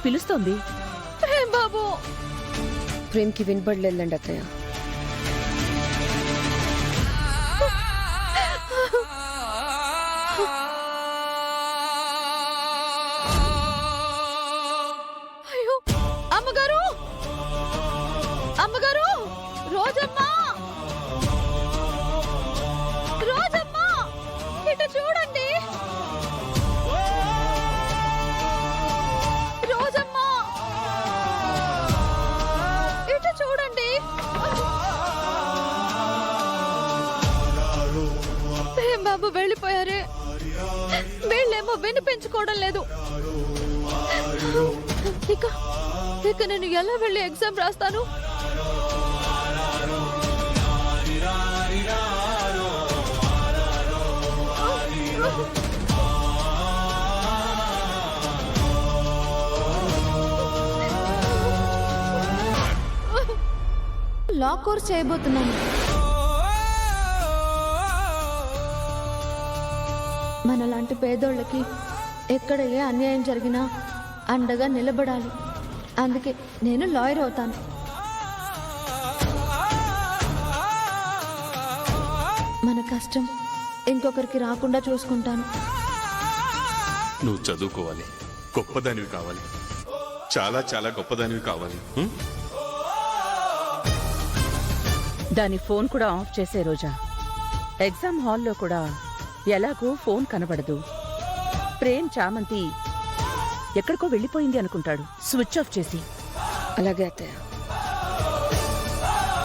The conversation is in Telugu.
పిలుస్తోంది. బాబు ప్రేమ్కి వినపడలేదండి అత్తయ్య. అయ్యో అమ్మగారు, అమ్మగారు, రోజమ్మ, రోజమ్మ, ఇటు చూడండి. రోజమ్మ, ఇటు చూడండి. ఏం బాబు వెళ్ళిపోయారే, వీళ్ళేమో వినిపించుకోవడం లేదు. ఇక నేను ఎలా వెళ్ళి ఎగ్జామ్ రాస్తాను? లా కోర్స్ చేయబోతున్నాను. మనలాంటి పేదోళ్ళకి ఎక్కడ ఏ అన్యాయం జరిగినా అండగా నిలబడాలి. అందుకే నేను లాయర్ అవుతాను. మన కష్టం ఇంకొకరికి రాకుండా చూసుకుంటాను. నువ్వు చదువుకోవాలి, గొప్పదానివి కావాలి, చాలా చాలా గొప్పదానివి కావాలి. దాని ఫోన్ కూడా ఆఫ్ చేసే రోజా. ఎగ్జామ్ హాల్లో కూడా ఎలాగూ ఫోన్ కనబడదు. ప్రేమ్ చామంతి ఎక్కడికో వెళ్ళిపోయింది అనుకుంటాడు స్విచ్ ఆఫ్ చేసి. అలాగే అత్తయ్య.